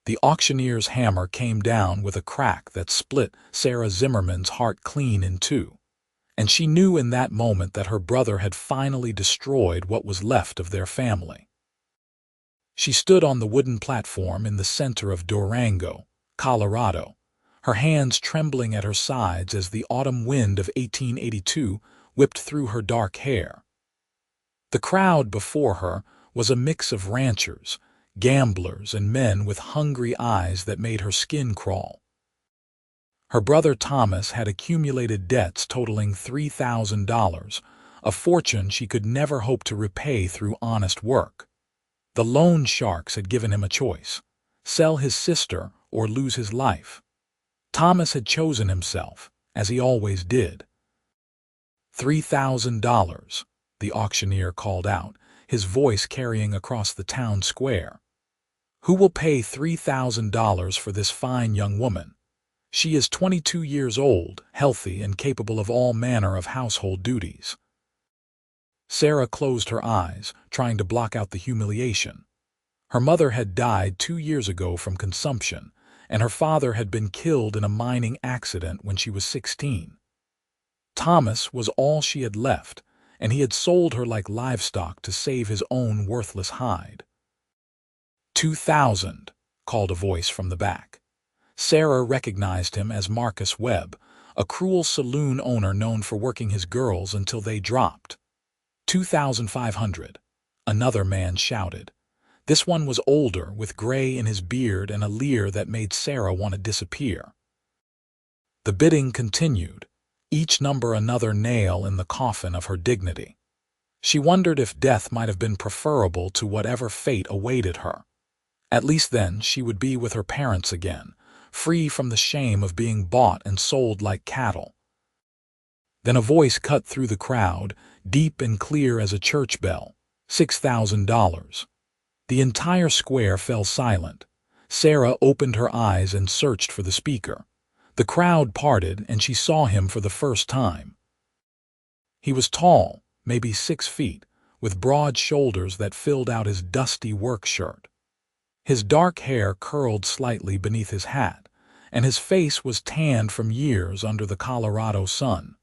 The auctioneer's hammer came down with a crack that split Sarah Zimmerman's heart clean in two, and she knew in that moment that her brother had finally destroyed what was left of their family. She stood on the wooden platform in the center of Durango, Colorado, her hands trembling at her sides as the autumn wind of 1882 whipped through her dark hair. The crowd before her was a mix of ranchers, gamblers, and men with hungry eyes that made her skin crawl. Her brother Thomas had accumulated debts totaling $3,000, a fortune she could never hope to repay through honest work. The loan sharks had given him a choice: sell his sister or lose his life. Thomas had chosen himself, as he always did. $3,000, the auctioneer called out, his voice carrying across the town square. Who will pay $3,000 for this fine young woman? She is 22 years old, healthy, and capable of all manner of household duties. Sarah closed her eyes, trying to block out the humiliation. Her mother had died 2 years ago from consumption, and her father had been killed in a mining accident when she was 16. Thomas was all she had left, and he had sold her like livestock to save his own worthless hide. 2,000, called a voice from the back. Sarah recognized him as Marcus Webb, a cruel saloon owner known for working his girls until they dropped. 2,500, another man shouted. This one was older, with gray in his beard and a leer that made Sarah want to disappear. The bidding continued, each number another nail in the coffin of her dignity. She wondered if death might have been preferable to whatever fate awaited her. At least then she would be with her parents again, free from the shame of being bought and sold like cattle. Then a voice cut through the crowd, deep and clear as a church bell. $6,000. The entire square fell silent. Sarah opened her eyes and searched for the speaker. The crowd parted, and she saw him for the first time. He was tall, maybe 6 feet, with broad shoulders that filled out his dusty work shirt. His dark hair curled slightly beneath his hat, and his face was tanned from years under the Colorado sun.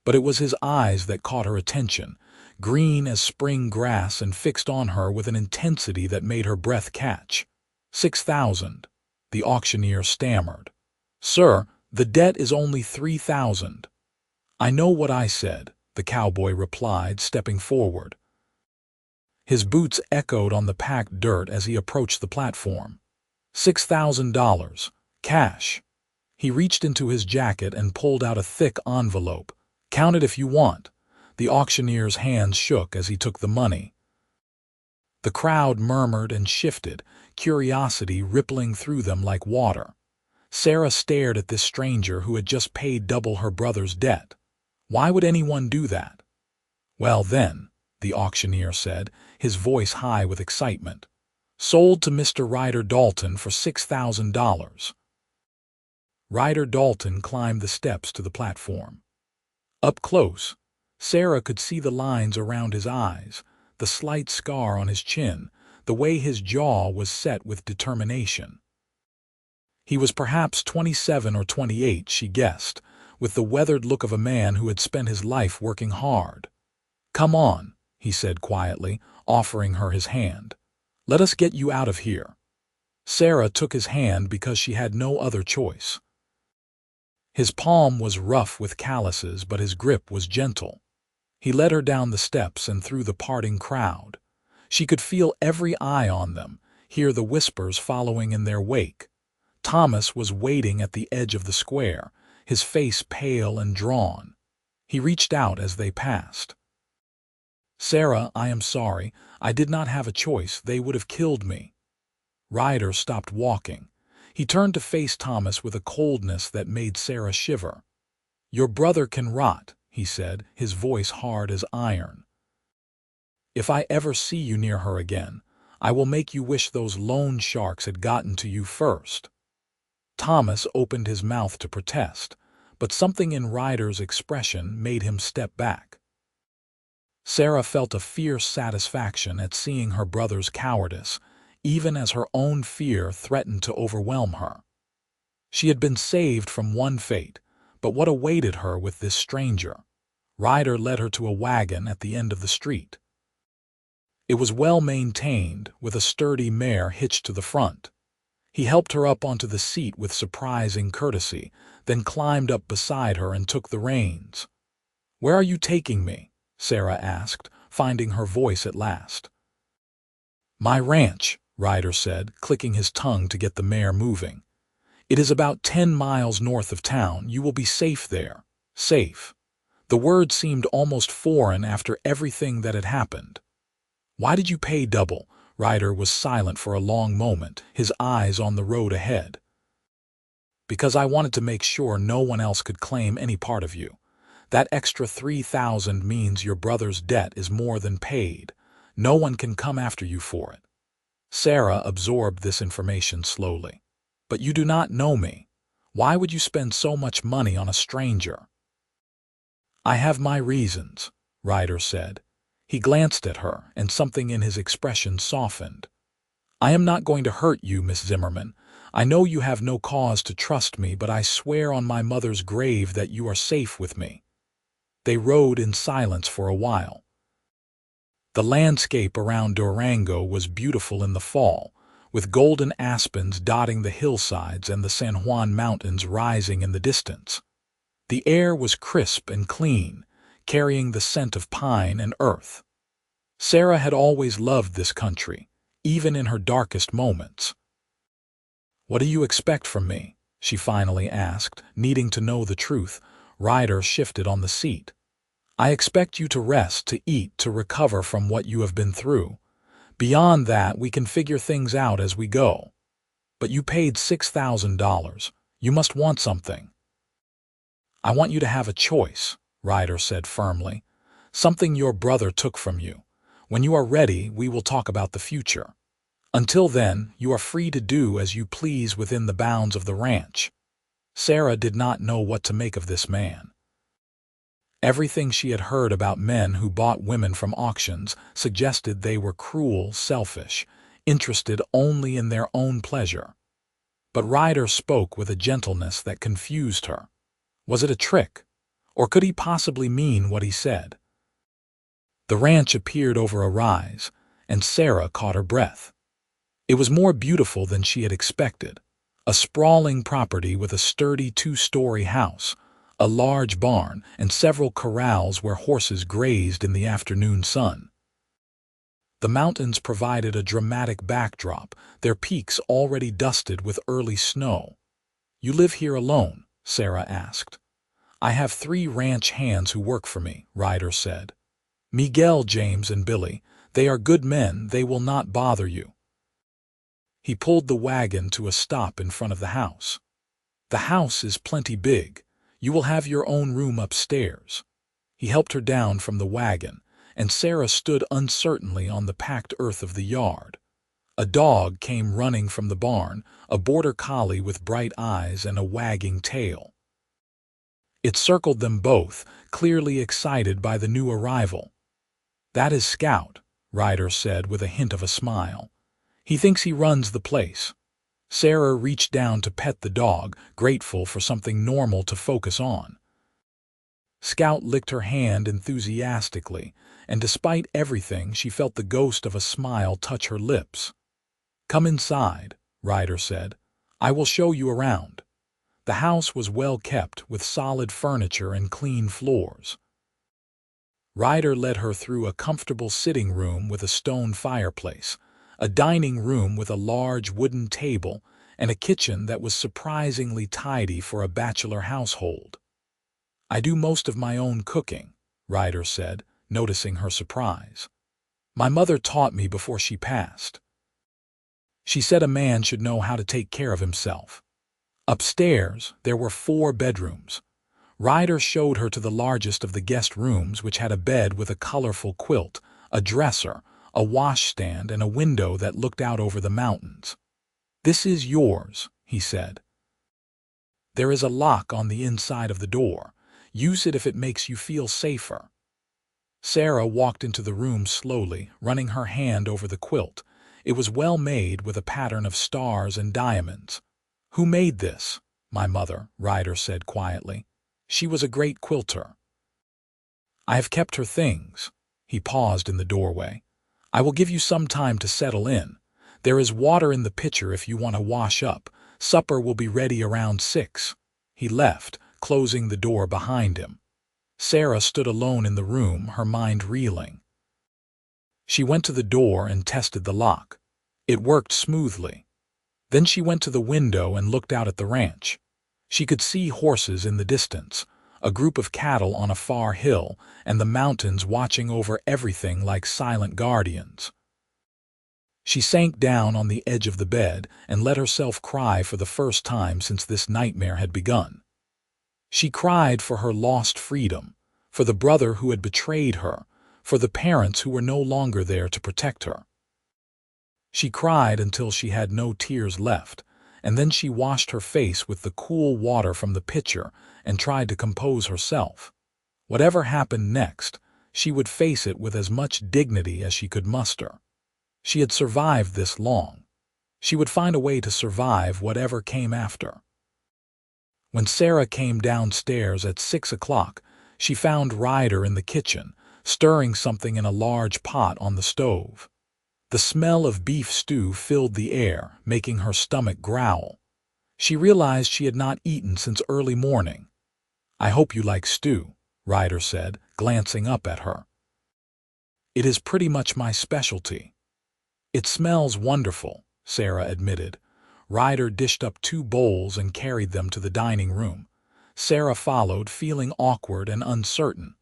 But it was his eyes that caught her attention, green as spring grass and fixed on her with an intensity that made her breath catch. 6,000, the auctioneer stammered. Sir, the debt is only 3,000. I know what I said, the cowboy replied, stepping forward. His boots echoed on the packed dirt as he approached the platform. $6,000, cash. He reached into his jacket and pulled out a thick envelope. Count it if you want. The auctioneer's hands shook as he took the money. The crowd murmured and shifted, curiosity rippling through them like water. Sarah stared at this stranger who had just paid double her brother's debt. Why would anyone do that? Well then, the auctioneer said, his voice high with excitement. Sold to Mr. Ryder Dalton for $6,000. Ryder Dalton climbed the steps to the platform. Up close, Sarah could see the lines around his eyes, the slight scar on his chin, the way his jaw was set with determination. He was perhaps 27 or 28, she guessed, with the weathered look of a man who had spent his life working hard. Come on, he said quietly, offering her his hand. Let us get you out of here. Sarah took his hand because she had no other choice. His palm was rough with calluses, but his grip was gentle. He led her down the steps and through the parting crowd. She could feel every eye on them, hear the whispers following in their wake. Thomas was waiting at the edge of the square, his face pale and drawn. He reached out as they passed. Sarah, I am sorry. I did not have a choice. They would have killed me. Ryder stopped walking. He turned to face Thomas with a coldness that made Sarah shiver. Your brother can rot, he said, his voice hard as iron. If I ever see you near her again, I will make you wish those loan sharks had gotten to you first. Thomas opened his mouth to protest, but something in Ryder's expression made him step back. Sarah felt a fierce satisfaction at seeing her brother's cowardice, even as her own fear threatened to overwhelm her. She had been saved from one fate, but what awaited her with this stranger? Ryder led her to a wagon at the end of the street. It was well maintained, with a sturdy mare hitched to the front. He helped her up onto the seat with surprising courtesy, then climbed up beside her and took the reins. "Where are you taking me?" Sarah asked, finding her voice at last. "My ranch," Ryder said, clicking his tongue to get the mare moving. "It is about 10 miles north of town. You will be safe there." Safe. The word seemed almost foreign after everything that had happened. "Why did you pay double?" Ryder was silent for a long moment, his eyes on the road ahead. "Because I wanted to make sure no one else could claim any part of you. That extra 3,000 means your brother's debt is more than paid. No one can come after you for it." Sarah absorbed this information slowly. "But you do not know me. Why would you spend so much money on a stranger?" "I have my reasons," Ryder said. He glanced at her, and something in his expression softened. "I am not going to hurt you, Miss Zimmerman. I know you have no cause to trust me, but I swear on my mother's grave that you are safe with me." They rode in silence for a while. The landscape around Durango was beautiful in the fall, with golden aspens dotting the hillsides and the San Juan Mountains rising in the distance. The air was crisp and clean, carrying the scent of pine and earth. Sarah had always loved this country, even in her darkest moments. "What do you expect from me?" she finally asked, needing to know the truth. Ryder shifted on the seat. "I expect you to rest, to eat, to recover from what you have been through. Beyond that, we can figure things out as we go. But you paid $6,000. You must want something." "I want you to have a choice," Ryder said firmly. "Something your brother took from you. When you are ready, we will talk about the future. Until then, you are free to do as you please within the bounds of the ranch." Sarah did not know what to make of this man. Everything she had heard about men who bought women from auctions suggested they were cruel, selfish, interested only in their own pleasure. But Ryder spoke with a gentleness that confused her. Was it a trick? Or could he possibly mean what he said? The ranch appeared over a rise, and Sarah caught her breath. It was more beautiful than she had expected. A sprawling property with a sturdy 2-story house, a large barn, and several corrals where horses grazed in the afternoon sun. The mountains provided a dramatic backdrop, their peaks already dusted with early snow. "You live here alone?" Sarah asked. "I have 3 ranch hands who work for me," Ryder said. "Miguel, James, and Billy. They are good men. They will not bother you." He pulled the wagon to a stop in front of the house. "The house is plenty big. You will have your own room upstairs." He helped her down from the wagon, and Sarah stood uncertainly on the packed earth of the yard. A dog came running from the barn, a border collie with bright eyes and a wagging tail. It circled them both, clearly excited by the new arrival. "That is Scout," Ryder said with a hint of a smile. "He thinks he runs the place." Sarah reached down to pet the dog, grateful for something normal to focus on. Scout licked her hand enthusiastically, and despite everything, she felt the ghost of a smile touch her lips. "Come inside," Ryder said. "I will show you around." The house was well kept, with solid furniture and clean floors. Ryder led her through a comfortable sitting room with a stone fireplace, a dining room with a large wooden table, and a kitchen that was surprisingly tidy for a bachelor household. "I do most of my own cooking," Ryder said, noticing her surprise. "My mother taught me before she passed. She said a man should know how to take care of himself." Upstairs, there were 4 bedrooms. Ryder showed her to the largest of the guest rooms, which had a bed with a colorful quilt, a dresser, a washstand, and a window that looked out over the mountains. "This is yours," he said. "There is a lock on the inside of the door. Use it if it makes you feel safer." Sarah walked into the room slowly, running her hand over the quilt. It was well made with a pattern of stars and diamonds. "Who made this?" "My mother," Ryder said quietly. "She was a great quilter. I have kept her things." He paused in the doorway. "I will give you some time to settle in. There is water in the pitcher if you want to wash up. Supper will be ready around 6. He left, closing the door behind him. Sarah stood alone in the room, her mind reeling. She went to the door and tested the lock. It worked smoothly. Then she went to the window and looked out at the ranch. She could see horses in the distance, a group of cattle on a far hill, and the mountains watching over everything like silent guardians. She sank down on the edge of the bed and let herself cry for the first time since this nightmare had begun. She cried for her lost freedom, for the brother who had betrayed her, for the parents who were no longer there to protect her. She cried until she had no tears left, and then she washed her face with the cool water from the pitcher and tried to compose herself. Whatever happened next, she would face it with as much dignity as she could muster. She had survived this long. She would find a way to survive whatever came after. When Sarah came downstairs at 6 o'clock, she found Ryder in the kitchen, stirring something in a large pot on the stove. The smell of beef stew filled the air, making her stomach growl. She realized she had not eaten since early morning. "I hope you like stew," Ryder said, glancing up at her. "It is pretty much my specialty." "It smells wonderful," Sarah admitted. Ryder dished up 2 bowls and carried them to the dining room. Sarah followed, feeling awkward and uncertain.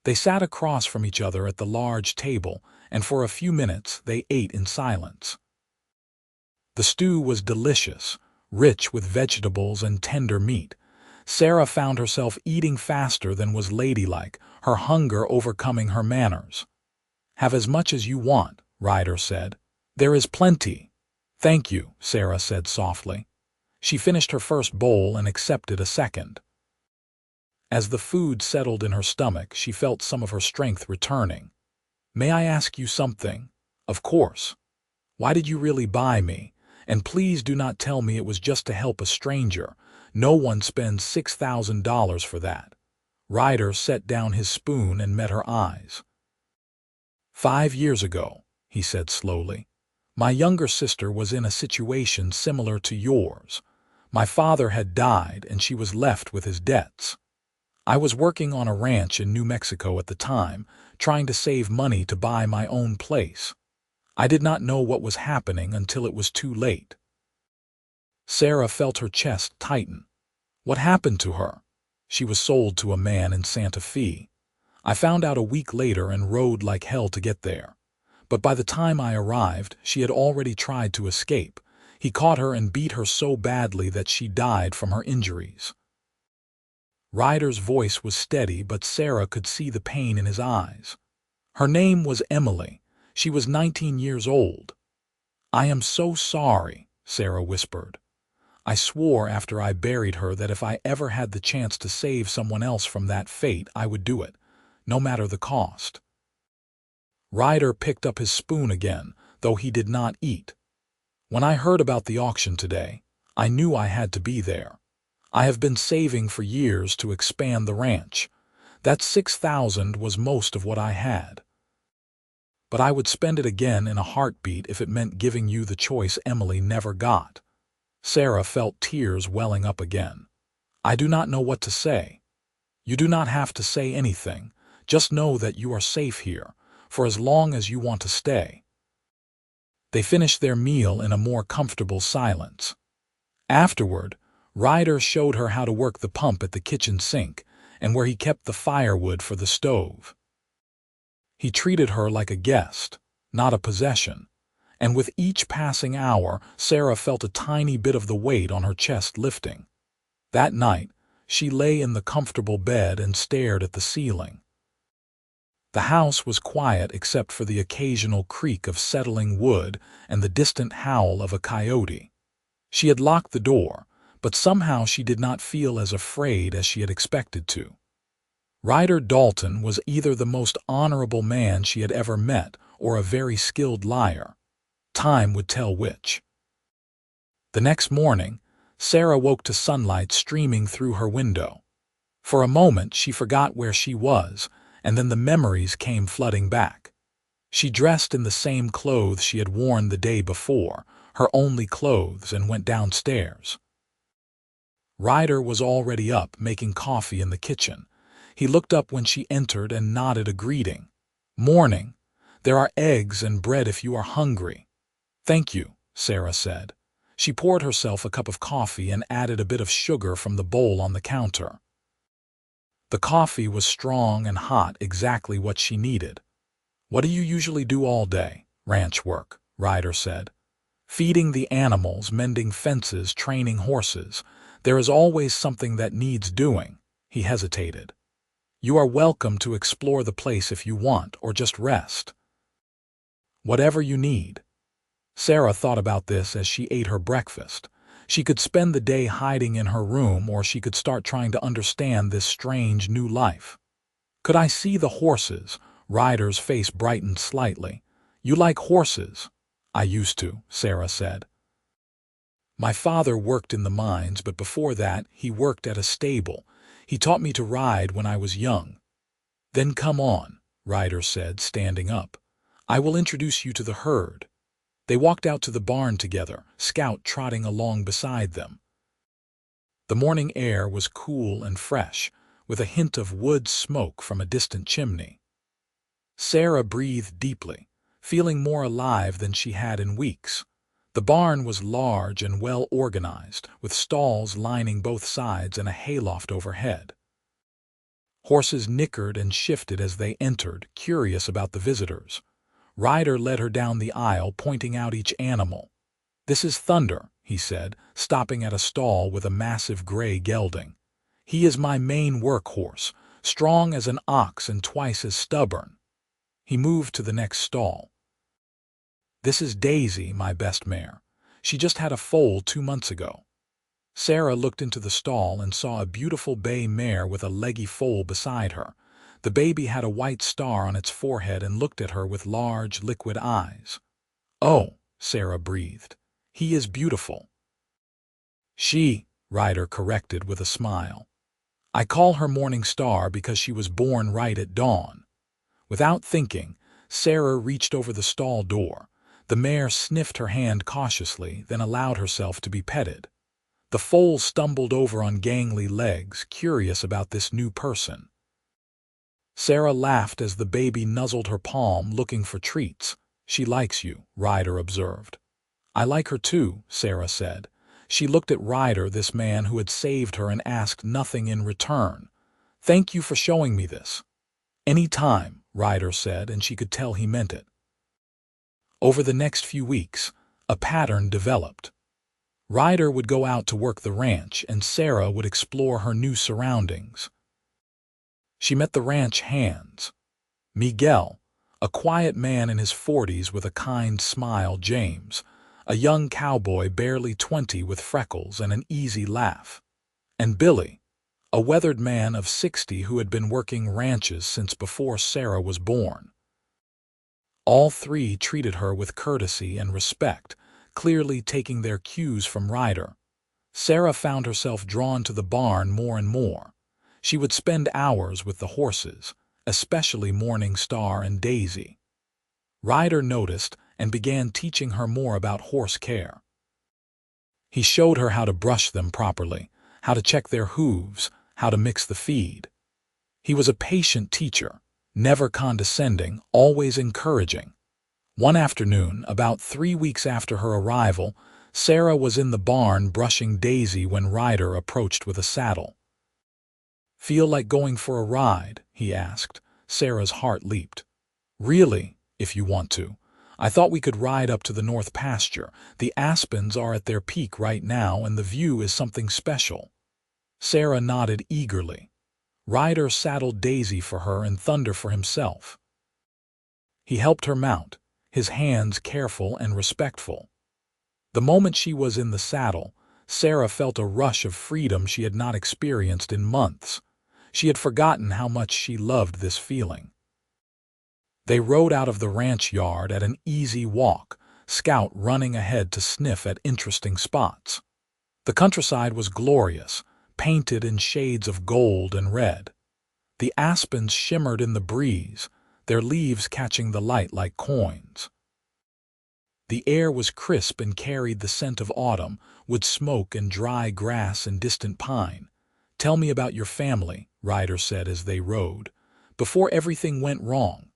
They sat across from each other at the large table, and for a few minutes they ate in silence. The stew was delicious, rich with vegetables and tender meat. Sarah found herself eating faster than was ladylike, her hunger overcoming her manners. "Have as much as you want," Ryder said. "There is plenty." "Thank you," Sarah said softly. She finished her first bowl and accepted a second. As the food settled in her stomach, she felt some of her strength returning. "May I ask you something?" "Of course." "Why did you really buy me? And please do not tell me it was just to help a stranger. No one spends $6,000 for that." Ryder set down his spoon and met her eyes. "5 years ago," he said slowly, "my younger sister was in a situation similar to yours. My father had died and she was left with his debts. I was working on a ranch in New Mexico at the time, trying to save money to buy my own place. I did not know what was happening until it was too late." Sarah felt her chest tighten. "What happened to her?" "She was sold to a man in Santa Fe. I found out a week later and rode like hell to get there. But by the time I arrived, she had already tried to escape. He caught her and beat her so badly that she died from her injuries." Ryder's voice was steady, but Sarah could see the pain in his eyes. "Her name was Emily. She was 19 years old." "I am so sorry," Sarah whispered. "I swore after I buried her that if I ever had the chance to save someone else from that fate, I would do it, no matter the cost." Ryder picked up his spoon again, though he did not eat. "When I heard about the auction today, I knew I had to be there. I have been saving for years to expand the ranch. That $6,000 was most of what I had. But I would spend it again in a heartbeat if it meant giving you the choice Emily never got." Sarah felt tears welling up again. "I do not know what to say." "You do not have to say anything. Just know that you are safe here, for as long as you want to stay." They finished their meal in a more comfortable silence. Afterward, Ryder showed her how to work the pump at the kitchen sink and where he kept the firewood for the stove. He treated her like a guest, not a possession, and with each passing hour, Sarah felt a tiny bit of the weight on her chest lifting. That night, she lay in the comfortable bed and stared at the ceiling. The house was quiet except for the occasional creak of settling wood and the distant howl of a coyote. She had locked the door, but somehow she did not feel as afraid as she had expected to. Ryder Dalton was either the most honorable man she had ever met or a very skilled liar. Time would tell which. The next morning, Sarah woke to sunlight streaming through her window. For a moment, she forgot where she was, and then the memories came flooding back. She dressed in the same clothes she had worn the day before, her only clothes, and went downstairs. Ryder was already up, making coffee in the kitchen. He looked up when she entered and nodded a greeting. "Morning. There are eggs and bread if you are hungry." "Thank you," Sarah said. She poured herself a cup of coffee and added a bit of sugar from the bowl on the counter. The coffee was strong and hot, exactly what she needed. "What do you usually do all day?" "Ranch work," Ryder said. "Feeding the animals, mending fences, training horses. There is always something that needs doing." He hesitated. "You are welcome to explore the place if you want, or just rest." "Whatever you need." Sarah thought about this as she ate her breakfast. She could spend the day hiding in her room, or she could start trying to understand this strange new life. "Could I see the horses?" Ryder's face brightened slightly. "You like horses?" "I used to," Sarah said. "My father worked in the mines, but before that he worked at a stable. He taught me to ride when I was young." "Then come on," Ryder said, standing up. "I will introduce you to the herd." They walked out to the barn together, Scout trotting along beside them. The morning air was cool and fresh, with a hint of wood smoke from a distant chimney. Sarah breathed deeply, feeling more alive than she had in weeks. The barn was large and well organized, with stalls lining both sides and a hayloft overhead. Horses nickered and shifted as they entered, curious about the visitors. Ryder led her down the aisle, pointing out each animal. "This is Thunder," he said, stopping at a stall with a massive gray gelding. "He is my main workhorse, strong as an ox and twice as stubborn." He moved to the next stall. "This is Daisy, my best mare. She just had a foal 2 months ago." Sarah looked into the stall and saw a beautiful bay mare with a leggy foal beside her. The baby had a white star on its forehead and looked at her with large, liquid eyes. "Oh," Sarah breathed. "He is beautiful." "She," Ryder corrected with a smile. "I call her Morning Star because she was born right at dawn." Without thinking, Sarah reached over the stall door. The mare sniffed her hand cautiously, then allowed herself to be petted. The foal stumbled over on gangly legs, curious about this new person. Sarah laughed as the baby nuzzled her palm, looking for treats. "She likes you," Ryder observed. "I like her too," Sarah said. She looked at Ryder, this man who had saved her, and asked nothing in return. "Thank you for showing me this." "Any time," Ryder said, and she could tell he meant it. Over the next few weeks, a pattern developed. Ryder would go out to work the ranch, and Sarah would explore her new surroundings. She met the ranch hands. Miguel, a quiet man in his 40s with a kind smile; James, a young cowboy barely 20 with freckles and an easy laugh; and Billy, a weathered man of 60 who had been working ranches since before Sarah was born. All three treated her with courtesy and respect, clearly taking their cues from Ryder. Sarah found herself drawn to the barn more and more. She would spend hours with the horses, especially Morning Star and Daisy. Ryder noticed and began teaching her more about horse care. He showed her how to brush them properly, how to check their hooves, how to mix the feed. He was a patient teacher, never condescending, always encouraging. One afternoon, about 3 weeks after her arrival, Sarah was in the barn brushing Daisy when Ryder approached with a saddle. "Feel like going for a ride?" he asked. Sarah's heart leaped. "Really, if you want to. I thought we could ride up to the north pasture. The aspens are at their peak right now, and the view is something special." Sarah nodded eagerly. Ryder saddled Daisy for her and Thunder for himself. He helped her mount, his hands careful and respectful. The moment she was in the saddle, Sarah felt a rush of freedom she had not experienced in months. She had forgotten how much she loved this feeling. They rode out of the ranch yard at an easy walk, Scout running ahead to sniff at interesting spots. The countryside was glorious, painted in shades of gold and red. The aspens shimmered in the breeze, their leaves catching the light like coins. The air was crisp and carried the scent of autumn, with smoke and dry grass and distant pine. "Tell me about your family," Ryder said as they rode. Before everything went wrong.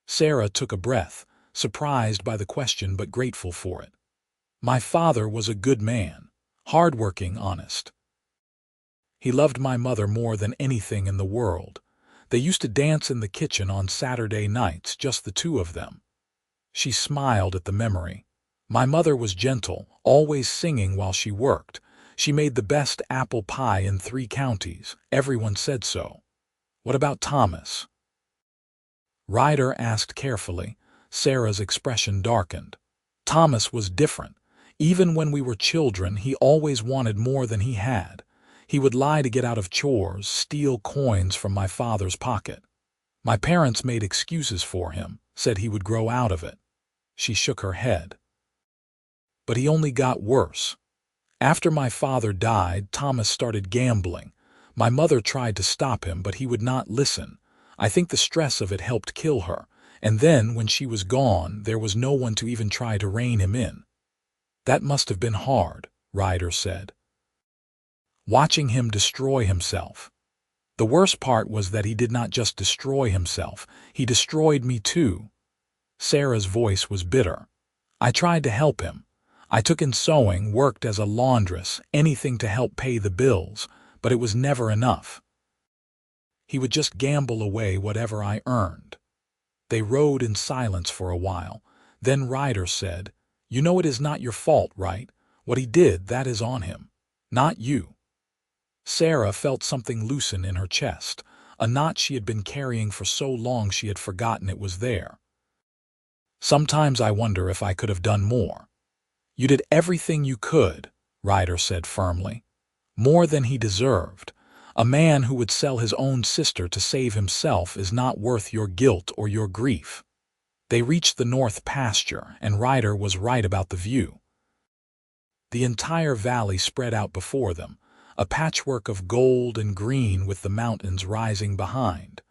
Sarah took a breath, surprised by the question but grateful for it. "My father was a good man, hard-working, honest. He loved my mother more than anything in the world. They used to dance in the kitchen on Saturday nights, just the two of them." She smiled at the memory. "My mother was gentle, always singing while she worked. She made the best apple pie in 3 counties. Everyone said so." "What about Thomas?" Ryder asked carefully. Sarah's expression darkened. "Thomas was different. Even when we were children, he always wanted more than he had. He would lie to get out of chores, steal coins from my father's pocket. My parents made excuses for him, said he would grow out of it." She shook her head. "But he only got worse. After my father died, Thomas started gambling. My mother tried to stop him, but he would not listen. I think the stress of it helped kill her. And then, when she was gone, there was no one to even try to rein him in." "That must have been hard," Ryder said. "Watching him destroy himself. The worst part was that he did not just destroy himself, he destroyed me too." Sarah's voice was bitter. "I tried to help him. I took in sewing, worked as a laundress, anything to help pay the bills, but it was never enough. He would just gamble away whatever I earned." They rode in silence for a while. Then Ryder said, "You know it is not your fault, right? What he did, that is on him. Not you." Sarah felt something loosen in her chest, a knot she had been carrying for so long she had forgotten it was there. "Sometimes I wonder if I could have done more." "You did everything you could," Ryder said firmly. "More than he deserved. A man who would sell his own sister to save himself is not worth your guilt or your grief." They reached the north pasture, and Ryder was right about the view. The entire valley spread out before them, a patchwork of gold and green with the mountains rising behind.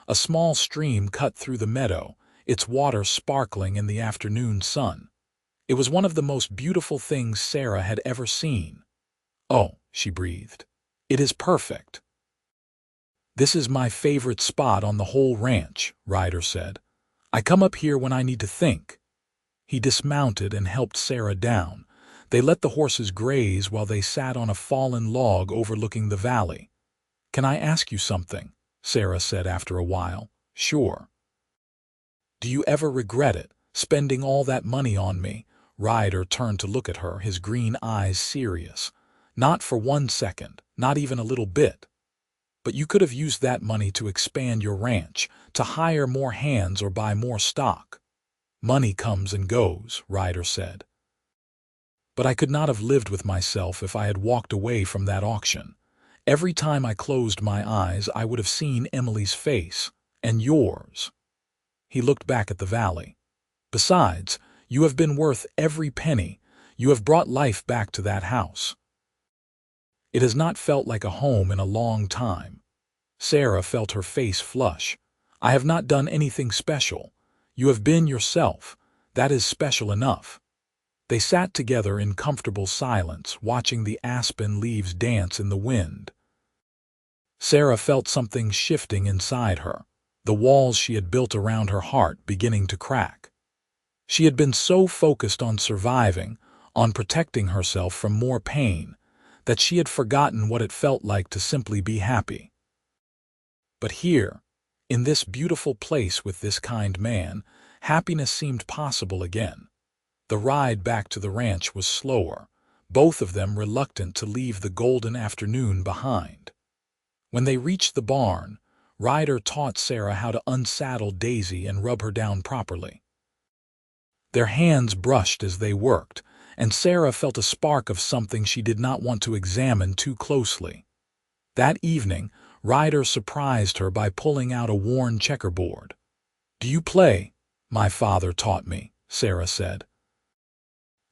A small stream cut through the meadow, its water sparkling in the afternoon sun. It was one of the most beautiful things Sarah had ever seen. "Oh," she breathed, "it is perfect." "This is my favorite spot on the whole ranch," Ryder said. "I come up here when I need to think." He dismounted and helped Sarah down. They let the horses graze while they sat on a fallen log overlooking the valley. "Can I ask you something?" Sarah said after a while. "Sure." "Do you ever regret it, spending all that money on me?" Ryder turned to look at her, his green eyes serious. "Not for 1 second, not even a little bit. But you could have used that money to expand your ranch, to hire more hands or buy more stock." "Money comes and goes," Ryder said. "But I could not have lived with myself if I had walked away from that auction. Every time I closed my eyes, I would have seen Emily's face, and yours." He looked back at the valley. "Besides, you have been worth every penny. You have brought life back to that house. It has not felt like a home in a long time." Sarah felt her face flush. "I have not done anything special. You have been yourself. That is special enough." They sat together in comfortable silence, watching the aspen leaves dance in the wind. Sarah felt something shifting inside her, the walls she had built around her heart beginning to crack. She had been so focused on surviving, on protecting herself from more pain, that she had forgotten what it felt like to simply be happy. But here, in this beautiful place with this kind man, happiness seemed possible again. The ride back to the ranch was slower, both of them reluctant to leave the golden afternoon behind. When they reached the barn, Ryder taught Sarah how to unsaddle Daisy and rub her down properly. Their hands brushed as they worked, and Sarah felt a spark of something she did not want to examine too closely. That evening, Ryder surprised her by pulling out a worn checkerboard. "Do you play?" "My father taught me," Sarah said.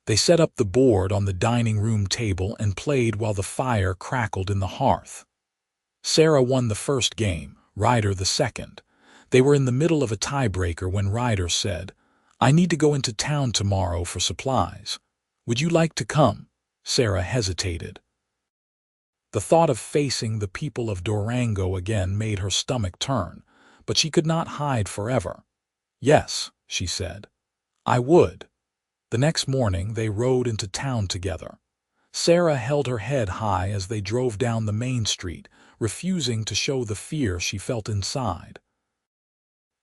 They set up the board on the dining room table and played while the fire crackled in the hearth. Sarah won the first game, Ryder the second. They were in the middle of a tiebreaker when Ryder said, "I need to go into town tomorrow for supplies. Would you like to come?" Sarah hesitated. The thought of facing the people of Durango again made her stomach turn, but she could not hide forever. "Yes," she said, "I would." The next morning they rode into town together. Sarah held her head high as they drove down the main street, refusing to show the fear she felt inside.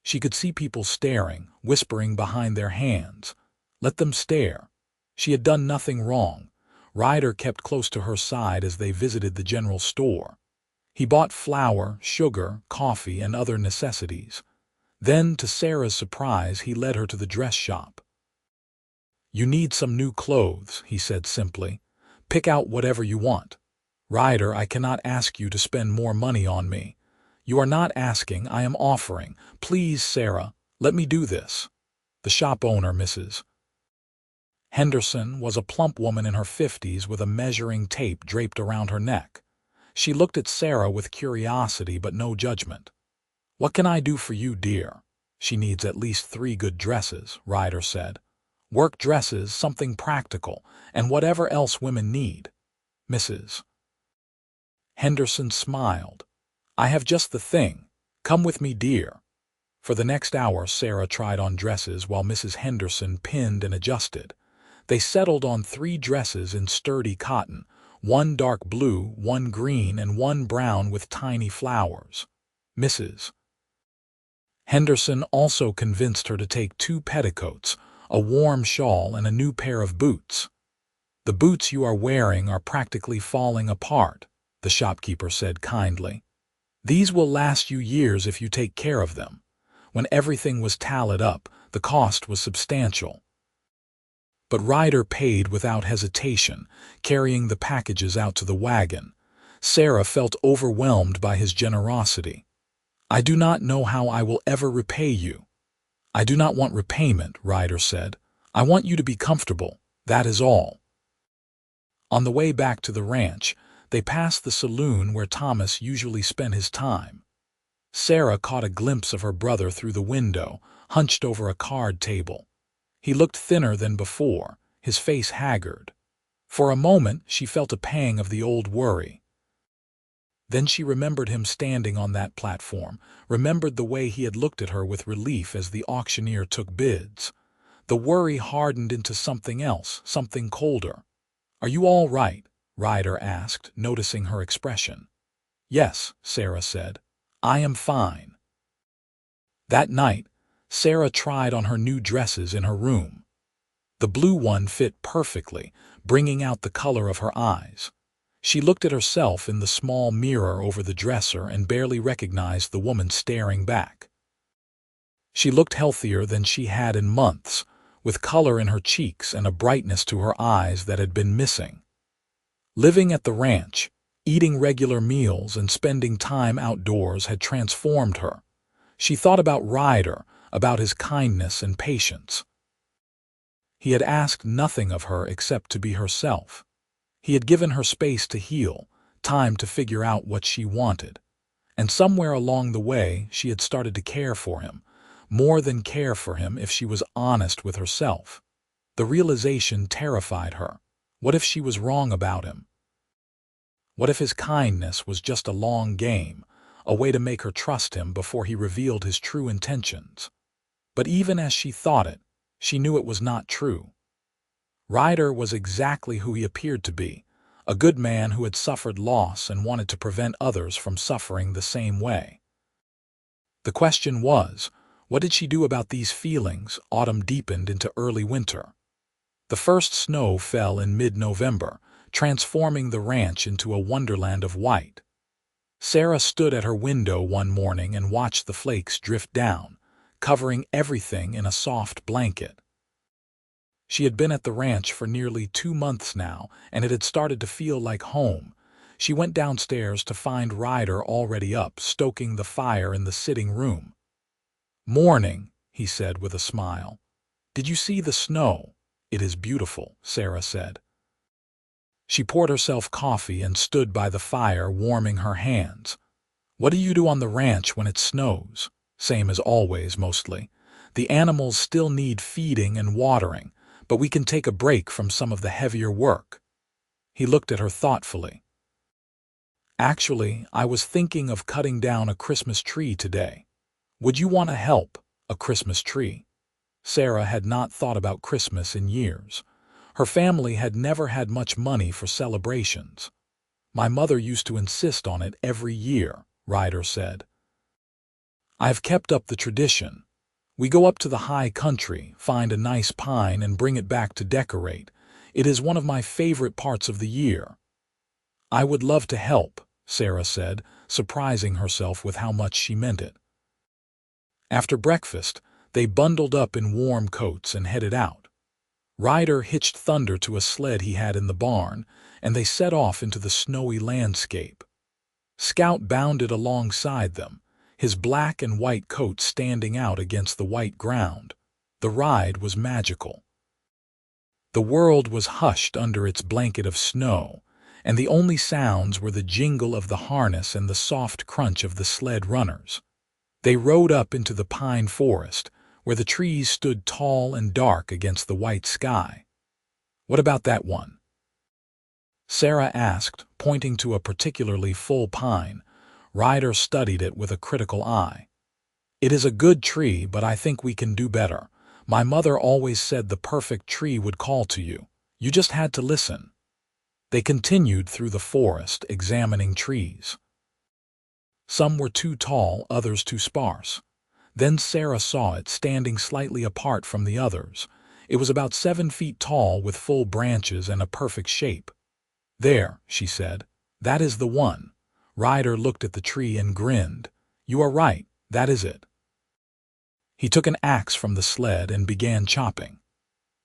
She could see people staring, whispering behind their hands. Let them stare. She had done nothing wrong. Ryder kept close to her side as they visited the general store. He bought flour, sugar, coffee, and other necessities. Then, to Sarah's surprise, he led her to the dress shop. "You need some new clothes," he said simply. "Pick out whatever you want." "Ryder, I cannot ask you to spend more money on me." "You are not asking, I am offering. Please, Sarah, let me do this." The shop owner, Mrs. Henderson, was a plump woman in her 50s with a measuring tape draped around her neck. She looked at Sarah with curiosity but no judgment. "What can I do for you, dear?" "She needs at least 3 good dresses," Ryder said. "Work dresses, something practical, and whatever else women need." Mrs. Henderson smiled. "I have just the thing. Come with me, dear." For the next hour Sarah tried on dresses while Mrs. Henderson pinned and adjusted. They settled on 3 dresses in sturdy cotton, 1 dark blue, 1 green, and 1 brown with tiny flowers. Mrs. Henderson also convinced her to take 2 petticoats, a warm shawl, and a new pair of boots. "The boots you are wearing are practically falling apart," the shopkeeper said kindly. "These will last you years if you take care of them." When everything was tallied up, the cost was substantial. But Ryder paid without hesitation, carrying the packages out to the wagon. Sarah felt overwhelmed by his generosity. "I do not know how I will ever repay you." "I do not want repayment," Ryder said. "I want you to be comfortable, that is all." On the way back to the ranch, they passed the saloon where Thomas usually spent his time. Sarah caught a glimpse of her brother through the window, hunched over a card table. He looked thinner than before, his face haggard. For a moment she felt a pang of the old worry. Then she remembered him standing on that platform, remembered the way he had looked at her with relief as the auctioneer took bids. The worry hardened into something else, something colder. "Are you all right?" Ryder asked, noticing her expression. "Yes," Sarah said. "I am fine." That night, Sarah tried on her new dresses in her room. The blue one fit perfectly, bringing out the color of her eyes. She looked at herself in the small mirror over the dresser and barely recognized the woman staring back. She looked healthier than she had in months, with color in her cheeks and a brightness to her eyes that had been missing. Living at the ranch, eating regular meals and spending time outdoors had transformed her. She thought about Ryder, about his kindness and patience. He had asked nothing of her except to be herself. He had given her space to heal, time to figure out what she wanted. And somewhere along the way, she had started to care for him, more than care for him if she was honest with herself. The realization terrified her. What if she was wrong about him? What if his kindness was just a long game, a way to make her trust him before he revealed his true intentions? But even as she thought it, she knew it was not true. Ryder was exactly who he appeared to be, a good man who had suffered loss and wanted to prevent others from suffering the same way. The question was, what did she do about these feelings? Autumn deepened into early winter. The first snow fell in mid-November, transforming the ranch into a wonderland of white. Sarah stood at her window one morning and watched the flakes drift down, covering everything in a soft blanket. She had been at the ranch for nearly 2 months now, and it had started to feel like home. She went downstairs to find Ryder already up, stoking the fire in the sitting room. "Morning," he said with a smile. "Did you see the snow?" "It is beautiful," Sarah said. She poured herself coffee and stood by the fire, warming her hands. "What do you do on the ranch when it snows?" "Same as always, mostly. The animals still need feeding and watering, but we can take a break from some of the heavier work." He looked at her thoughtfully. "Actually, I was thinking of cutting down a Christmas tree today. Would you want to help?" A Christmas tree. Sarah had not thought about Christmas in years. Her family had never had much money for celebrations. "My mother used to insist on it every year," Ryder said. "I've kept up the tradition. We go up to the high country, find a nice pine and bring it back to decorate. It is one of my favorite parts of the year." "I would love to help," Sarah said, surprising herself with how much she meant it. After breakfast, they bundled up in warm coats and headed out. Ryder hitched Thunder to a sled he had in the barn, and they set off into the snowy landscape. Scout bounded alongside them, his black and white coat standing out against the white ground. The ride was magical. The world was hushed under its blanket of snow, and the only sounds were the jingle of the harness and the soft crunch of the sled runners. They rode up into the pine forest, where the trees stood tall and dark against the white sky. "What about that one?" Sarah asked, pointing to a particularly full pine. Ryder studied it with a critical eye. "It is a good tree, but I think we can do better. My mother always said the perfect tree would call to you. You just had to listen." They continued through the forest, examining trees. Some were too tall, others too sparse. Then Sarah saw it, standing slightly apart from the others. It was about 7 feet tall, with full branches and a perfect shape. "There," she said. "That is the one." Ryder looked at the tree and grinned. "You are right, that is it." He took an axe from the sled and began chopping.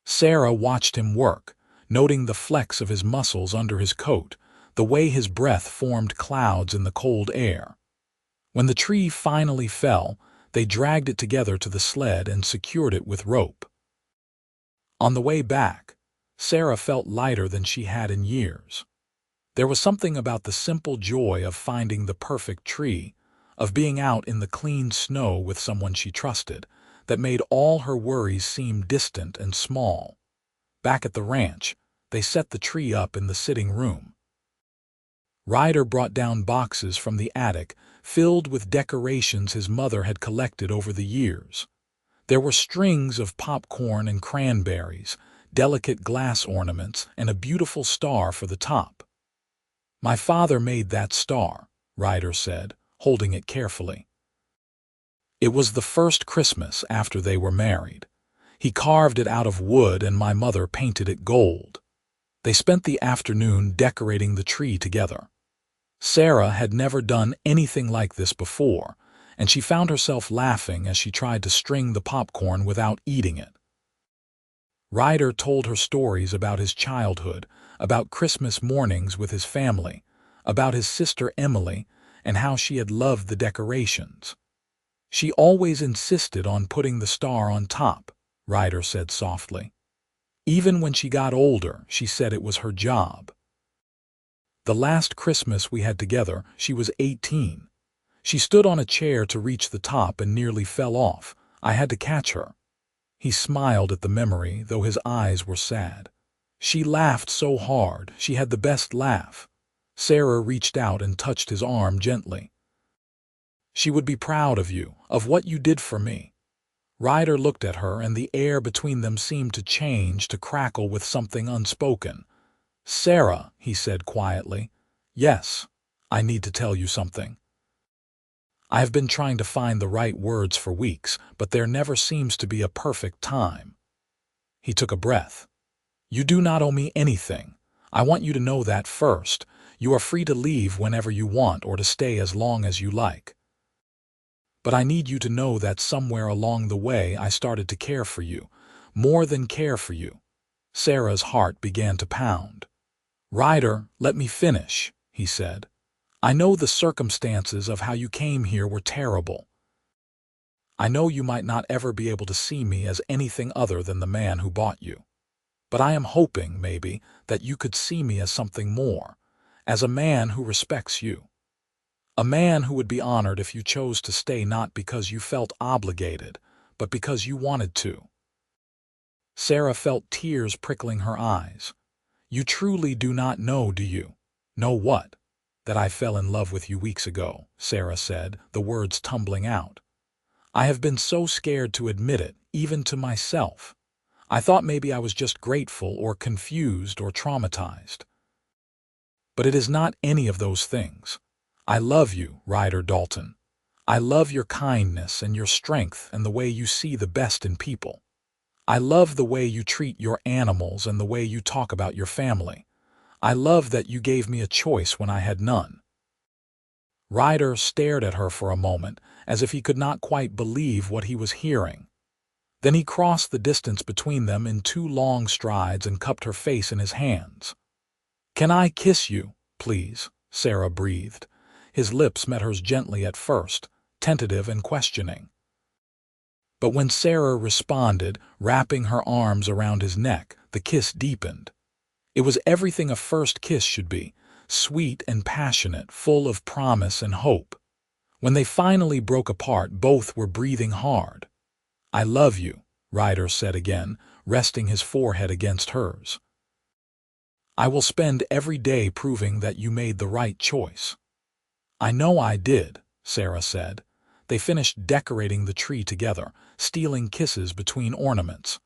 Sarah watched him work, noting the flex of his muscles under his coat, the way his breath formed clouds in the cold air. When the tree finally fell, they dragged it together to the sled and secured it with rope. On the way back, Sarah felt lighter than she had in years. There was something about the simple joy of finding the perfect tree, of being out in the clean snow with someone she trusted, that made all her worries seem distant and small. Back at the ranch, they set the tree up in the sitting room. Ryder brought down boxes from the attic filled with decorations his mother had collected over the years. There were strings of popcorn and cranberries, delicate glass ornaments, and a beautiful star for the top. "My father made that star," Ryder said, holding it carefully. "It was the first Christmas after they were married. He carved it out of wood and my mother painted it gold." They spent the afternoon decorating the tree together. Sarah had never done anything like this before, and she found herself laughing as she tried to string the popcorn without eating it. Ryder told her stories about his childhood, about Christmas mornings with his family, about his sister Emily, and how she had loved the decorations. "She always insisted on putting the star on top," Ryder said softly. "Even when she got older, she said it was her job. The last Christmas we had together, she was 18. She stood on a chair to reach the top and nearly fell off. I had to catch her." He smiled at the memory, though his eyes were sad. "She laughed so hard. She had the best laugh." Sarah reached out and touched his arm gently. "She would be proud of you, of what you did for me." Ryder looked at her, and the air between them seemed to change, to crackle with something unspoken. "Sarah," he said quietly. "Yes, I need to tell you something. I have been trying to find the right words for weeks, but there never seems to be a perfect time." He took a breath. "You do not owe me anything. I want you to know that first. You are free to leave whenever you want or to stay as long as you like. But I need you to know that somewhere along the way I started to care for you, more than care for you." Sarah's heart began to pound. "Ryder, let me finish," he said. "I know the circumstances of how you came here were terrible. I know you might not ever be able to see me as anything other than the man who bought you. But I am hoping, maybe, that you could see me as something more, as a man who respects you. A man who would be honored if you chose to stay not because you felt obligated, but because you wanted to." Sarah felt tears prickling her eyes. "You truly do not know, do you?" "Know what?" "That I fell in love with you weeks ago," Sarah said, the words tumbling out. "I have been so scared to admit it, even to myself. I thought maybe I was just grateful or confused or traumatized. But it is not any of those things. I love you, Ryder Dalton. I love your kindness and your strength and the way you see the best in people. I love the way you treat your animals and the way you talk about your family. I love that you gave me a choice when I had none." Ryder stared at her for a moment, as if he could not quite believe what he was hearing. Then he crossed the distance between them in 2 long strides and cupped her face in his hands. "Can I kiss you, please?" Sarah breathed. His lips met hers gently at first, tentative and questioning. But when Sarah responded, wrapping her arms around his neck, the kiss deepened. It was everything a first kiss should be, sweet and passionate, full of promise and hope. When they finally broke apart, both were breathing hard. "I love you," Ryder said again, resting his forehead against hers. "I will spend every day proving that you made the right choice." "I know I did," Sarah said. They finished decorating the tree together, stealing kisses between ornaments.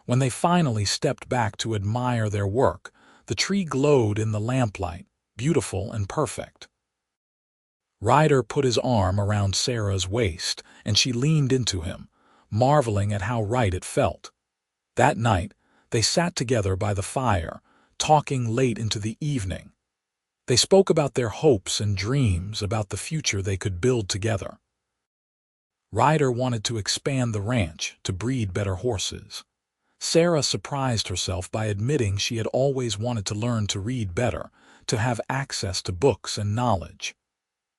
When they finally stepped back to admire their work, the tree glowed in the lamplight, beautiful and perfect. Ryder put his arm around Sarah's waist, and she leaned into him, marveling at how right it felt. That night, they sat together by the fire, talking late into the evening. They spoke about their hopes and dreams, about the future they could build together. Ryder wanted to expand the ranch, to breed better horses. Sarah surprised herself by admitting she had always wanted to learn to read better, to have access to books and knowledge.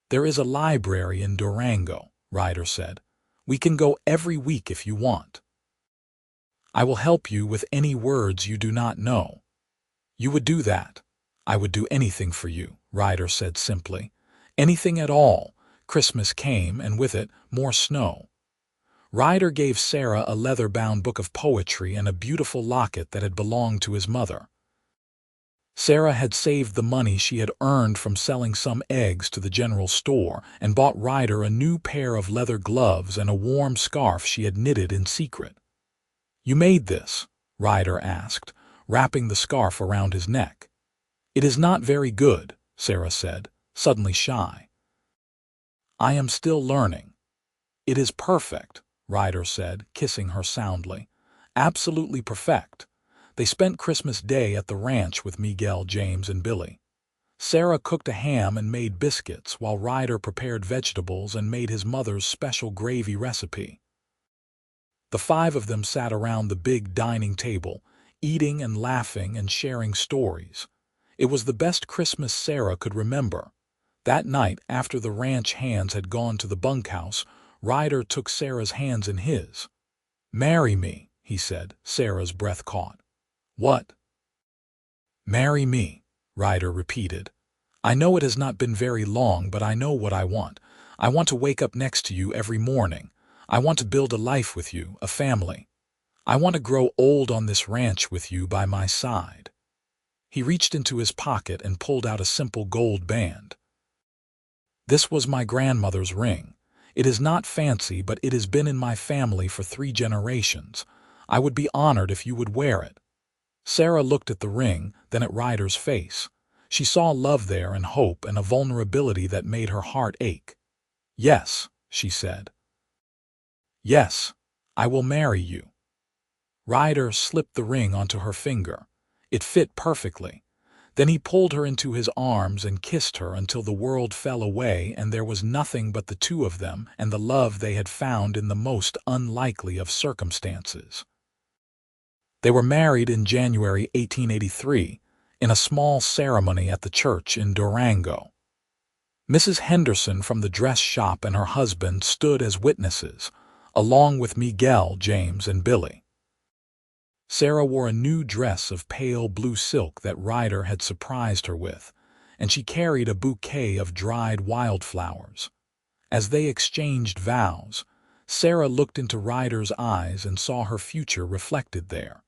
"There is a library in Durango," Ryder said. "We can go every week if you want. I will help you with any words you do not know." "You would do that?" "I would do anything for you," Ryder said simply. "Anything at all." Christmas came, and with it, more snow. Ryder gave Sarah a leather-bound book of poetry and a beautiful locket that had belonged to his mother. Sarah had saved the money she had earned from selling some eggs to the general store and bought Ryder a new pair of leather gloves and a warm scarf she had knitted in secret. "You made this?" Ryder asked, wrapping the scarf around his neck. "It is not very good," Sarah said, suddenly shy. "I am still learning." "It is perfect," Ryder said, kissing her soundly. "Absolutely perfect." They spent Christmas Day at the ranch with Miguel, James, and Billy. Sarah cooked a ham and made biscuits, while Ryder prepared vegetables and made his mother's special gravy recipe. The 5 of them sat around the big dining table, eating and laughing and sharing stories. It was the best Christmas Sarah could remember. That night, after the ranch hands had gone to the bunkhouse, Ryder took Sarah's hands in his. "Marry me," he said. Sarah's breath caught. "What?" "Marry me," Ryder repeated. "I know it has not been very long, but I know what I want. I want to wake up next to you every morning. I want to build a life with you, a family. I want to grow old on this ranch with you by my side." He reached into his pocket and pulled out a simple gold band. "This was my grandmother's ring. It is not fancy, but it has been in my family for 3 generations. I would be honored if you would wear it." Sarah looked at the ring, then at Ryder's face. She saw love there and hope and a vulnerability that made her heart ache. "Yes," she said. "Yes, I will marry you." Ryder slipped the ring onto her finger. It fit perfectly. Then he pulled her into his arms and kissed her until the world fell away and there was nothing but the 2 of them and the love they had found in the most unlikely of circumstances. They were married in January 1883, in a small ceremony at the church in Durango. Mrs. Henderson from the dress shop and her husband stood as witnesses, along with Miguel, James, and Billy. Sarah wore a new dress of pale blue silk that Ryder had surprised her with, and she carried a bouquet of dried wildflowers. As they exchanged vows, Sarah looked into Ryder's eyes and saw her future reflected there.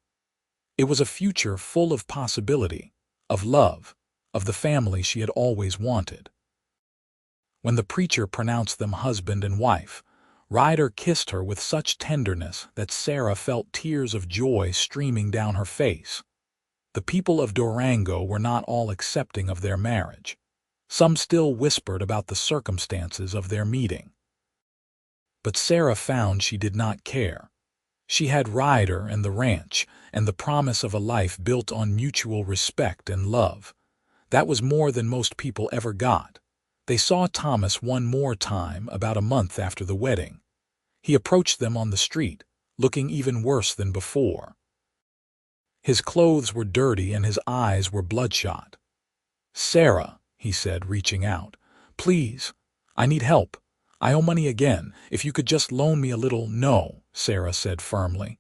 It was a future full of possibility, of love, of the family she had always wanted. When the preacher pronounced them husband and wife, Ryder kissed her with such tenderness that Sarah felt tears of joy streaming down her face. The people of Durango were not all accepting of their marriage. Some still whispered about the circumstances of their meeting. But Sarah found she did not care. She had Ryder and the ranch, and the promise of a life built on mutual respect and love. That was more than most people ever got. They saw Thomas one more time about a month after the wedding. He approached them on the street, looking even worse than before. His clothes were dirty and his eyes were bloodshot. "Sarah," he said, reaching out, "please, I need help. I owe money again. If you could just loan me a little." "No," Sarah said firmly.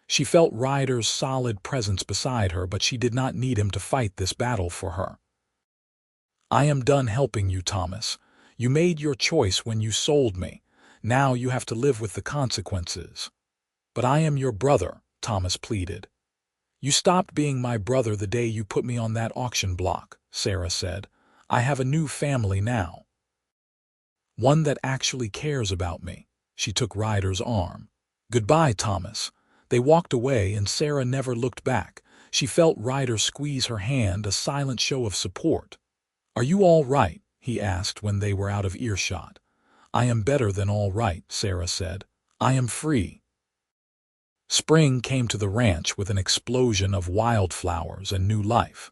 She felt Ryder's solid presence beside her, but she did not need him to fight this battle for her. "I am done helping you, Thomas. You made your choice when you sold me. Now you have to live with the consequences." "But I am your brother," Thomas pleaded. "You stopped being my brother the day you put me on that auction block," Sarah said. "I have a new family now. One that actually cares about me." She took Ryder's arm. "Goodbye, Thomas." They walked away and Sarah never looked back. She felt Ryder squeeze her hand, a silent show of support. "Are you all right?" he asked when they were out of earshot. "I am better than all right," Sarah said. "I am free." Spring came to the ranch with an explosion of wildflowers and new life.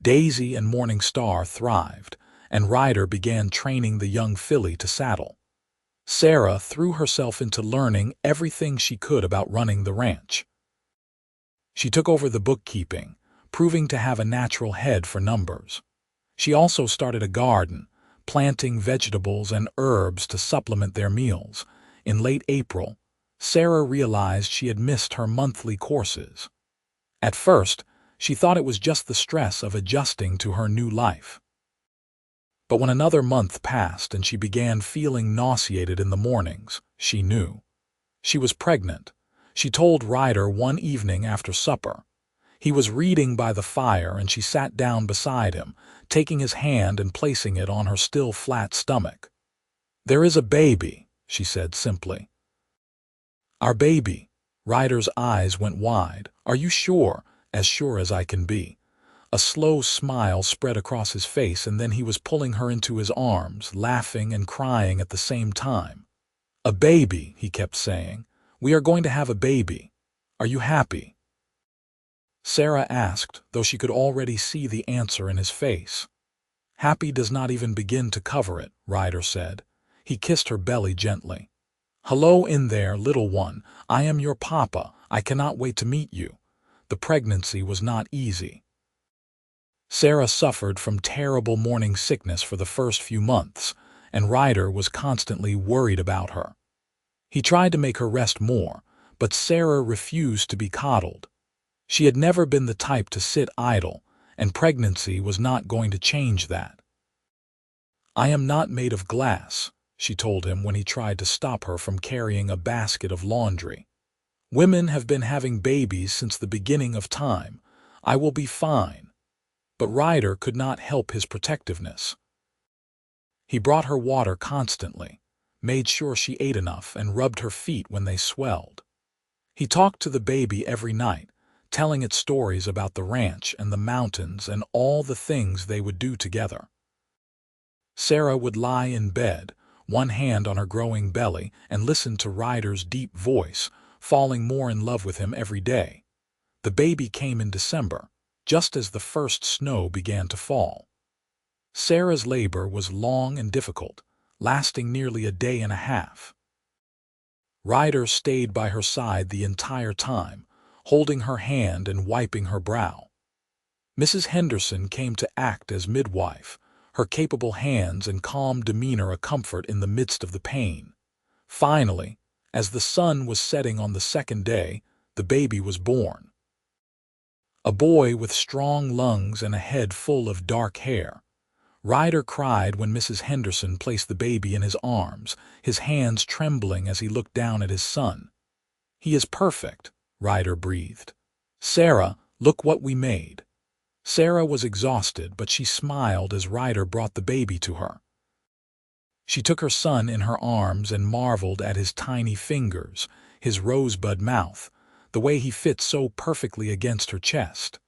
Daisy and Morning Star thrived, and Ryder began training the young filly to saddle. Sarah threw herself into learning everything she could about running the ranch. She took over the bookkeeping, proving to have a natural head for numbers. She also started a garden, planting vegetables and herbs to supplement their meals. In late April, Sarah realized she had missed her monthly courses. At first, she thought it was just the stress of adjusting to her new life. But when another month passed and she began feeling nauseated in the mornings, she knew. She was pregnant. She told Ryder one evening after supper. He was reading by the fire and she sat down beside him, taking his hand and placing it on her still flat stomach. "There is a baby," she said simply. "Our baby." Ryder's eyes went wide. "Are you sure?" "As sure as I can be." A slow smile spread across his face, and then he was pulling her into his arms, laughing and crying at the same time. "A baby," he kept saying. "We are going to have a baby. Are you happy?" Sarah asked, though she could already see the answer in his face. "Happy does not even begin to cover it," Ryder said. He kissed her belly gently. "Hello in there, little one. I am your papa. I cannot wait to meet you." The pregnancy was not easy. Sarah suffered from terrible morning sickness for the first few months, and Ryder was constantly worried about her. He tried to make her rest more, but Sarah refused to be coddled. She had never been the type to sit idle, and pregnancy was not going to change that. "I am not made of glass," she told him when he tried to stop her from carrying a basket of laundry. "Women have been having babies since the beginning of time. I will be fine." But Ryder could not help his protectiveness. He brought her water constantly, made sure she ate enough, and rubbed her feet when they swelled. He talked to the baby every night, telling it stories about the ranch and the mountains and all the things they would do together. Sarah would lie in bed, one hand on her growing belly, and listen to Ryder's deep voice, falling more in love with him every day. The baby came in December, just as the first snow began to fall. Sarah's labor was long and difficult, lasting nearly a day and a half. Ryder stayed by her side the entire time, holding her hand and wiping her brow. Mrs. Henderson came to act as midwife, her capable hands and calm demeanor a comfort in the midst of the pain. Finally, as the sun was setting on the second day, the baby was born. a boy with strong lungs and a head full of dark hair. Ryder cried when Mrs. Henderson placed the baby in his arms, his hands trembling as he looked down at his son. "He is perfect," Ryder breathed. "Sarah, look what we made." Sarah was exhausted, but she smiled as Ryder brought the baby to her. She took her son in her arms and marveled at his tiny fingers, his rosebud mouth, the way he fit so perfectly against her chest.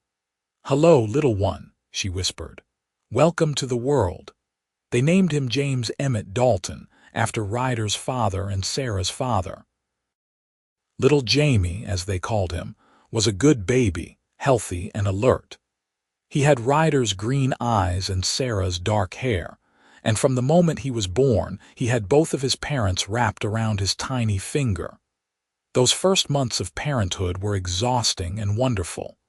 "Hello, little one," she whispered. "Welcome to the world." They named him James Emmett Dalton, after Ryder's father and Sarah's father. Little Jamie, as they called him, was a good baby, healthy and alert. He had Ryder's green eyes and Sarah's dark hair, and from the moment he was born, he had both of his parents wrapped around his tiny finger. Those first months of parenthood were exhausting and wonderful.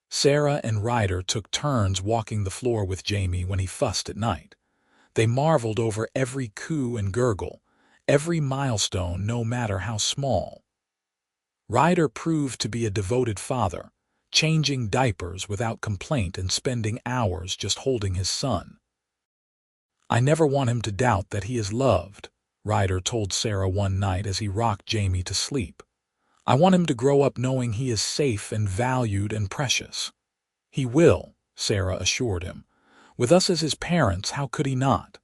Sarah and Ryder took turns walking the floor with Jamie when he fussed at night. They marveled over every coo and gurgle, every milestone, no matter how small. Ryder proved to be a devoted father, changing diapers without complaint and spending hours just holding his son. "I never want him to doubt that he is loved," Ryder told Sarah one night as he rocked Jamie to sleep. "I want him to grow up knowing he is safe and valued and precious." "He will," Sarah assured him. "With us as his parents, how could he not?"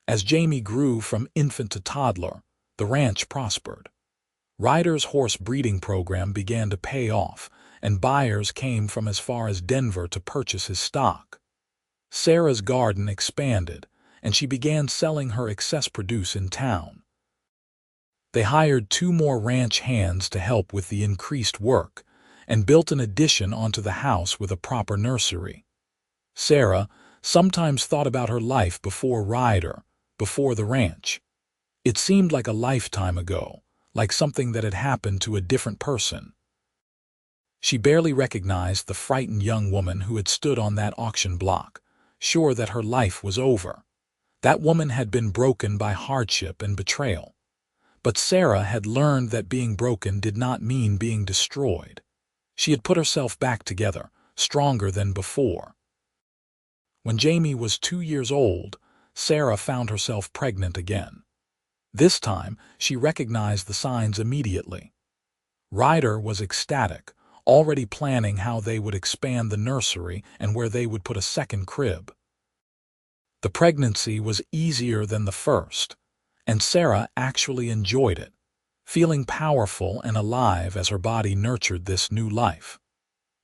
As Jamie grew from infant to toddler, the ranch prospered. Ryder's horse breeding program began to pay off, and buyers came from as far as Denver to purchase his stock. Sarah's garden expanded, and she began selling her excess produce in town. They hired 2 more ranch hands to help with the increased work, and built an addition onto the house with a proper nursery. Sarah sometimes thought about her life before Ryder, before the ranch. It seemed like a lifetime ago, like something that had happened to a different person. She barely recognized the frightened young woman who had stood on that auction block, sure that her life was over. That woman had been broken by hardship and betrayal. But Sarah had learned that being broken did not mean being destroyed. She had put herself back together, stronger than before. When Jamie was 2 years old, Sarah found herself pregnant again. This time, she recognized the signs immediately. Ryder was ecstatic, already planning how they would expand the nursery and where they would put a second crib. The pregnancy was easier than the first, and Sarah actually enjoyed it, feeling powerful and alive as her body nurtured this new life.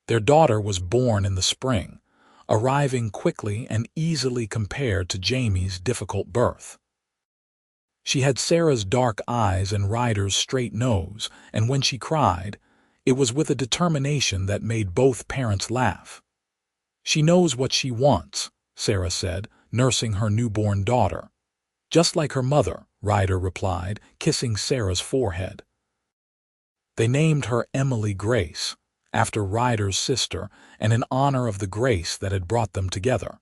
Their daughter was born in the spring, arriving quickly and easily compared to Jamie's difficult birth. She had Sarah's dark eyes and Ryder's straight nose, and when she cried, it was with a determination that made both parents laugh. "She knows what she wants," Sarah said, nursing her newborn daughter. "Just like her mother," Ryder replied, kissing Sarah's forehead. They named her Emily Grace, after Ryder's sister, and in honor of the grace that had brought them together.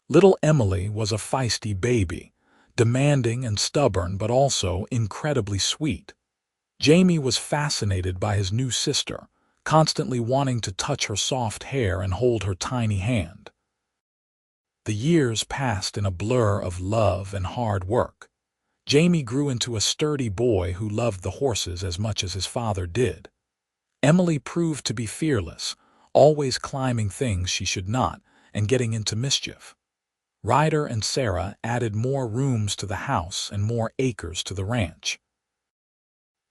Little Emily was a feisty baby, demanding and stubborn but also incredibly sweet. Jamie was fascinated by his new sister, constantly wanting to touch her soft hair and hold her tiny hand. The years passed in a blur of love and hard work. Jamie grew into a sturdy boy who loved the horses as much as his father did. Emily proved to be fearless, always climbing things she should not and getting into mischief. Ryder and Sarah added more rooms to the house and more acres to the ranch.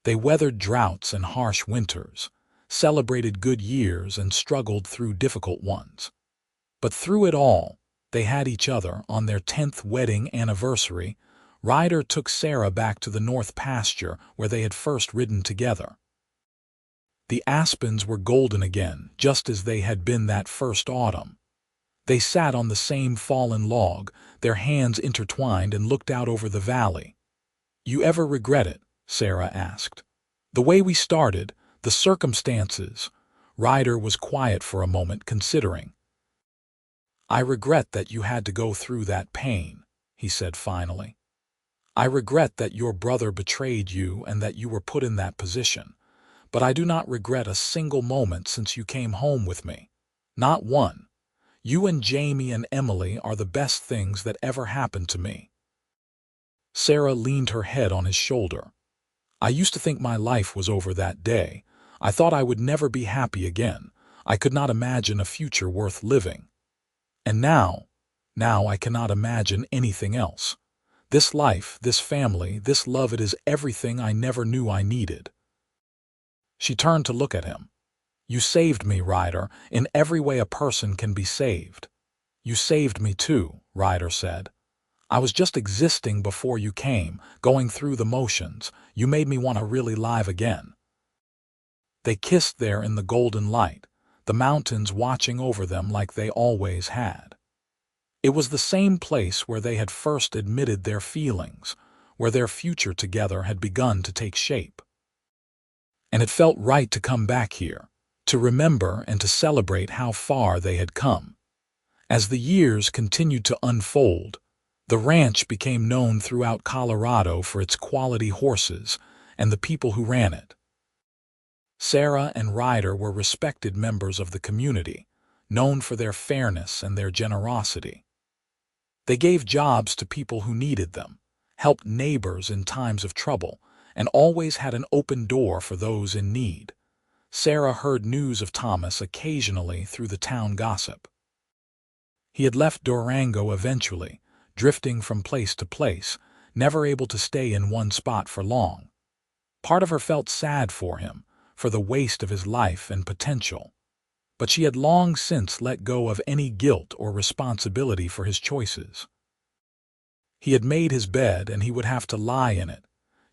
They weathered droughts and harsh winters, celebrated good years and struggled through difficult ones. But through it all, they had each other. On their 10th wedding anniversary, Ryder took Sarah back to the north pasture where they had first ridden together. The aspens were golden again, just as they had been that first autumn. They sat on the same fallen log, their hands intertwined, and looked out over the valley. "You ever regret it?" Sarah asked. "The way we started, the circumstances." Ryder was quiet for a moment, considering. "I regret that you had to go through that pain," he said finally. "I regret that your brother betrayed you and that you were put in that position. but I do not regret a single moment since you came home with me. Not one. You and Jamie and Emily are the best things that ever happened to me." Sarah leaned her head on his shoulder. "I used to think my life was over that day. I thought I would never be happy again. I could not imagine a future worth living. And now I cannot imagine anything else. This life, this family, this love, it is everything I never knew I needed." She turned to look at him. "You saved me, Ryder, in every way a person can be saved." "You saved me too," Ryder said. "I was just existing before you came, going through the motions. You made me want to really live again." They kissed there in the golden light, the mountains watching over them like they always had. It was the same place where they had first admitted their feelings, where their future together had begun to take shape. And it felt right to come back here, to remember and to celebrate how far they had come. As the years continued to unfold, the ranch became known throughout Colorado for its quality horses and the people who ran it. Sarah and Ryder were respected members of the community, known for their fairness and their generosity. They gave jobs to people who needed them, helped neighbors in times of trouble, and always had an open door for those in need. Sarah heard news of Thomas occasionally through the town gossip. He had left Durango eventually, drifting from place to place, never able to stay in one spot for long. Part of her felt sad for him, for the waste of his life and potential. But she had long since let go of any guilt or responsibility for his choices. He had made his bed and he would have to lie in it.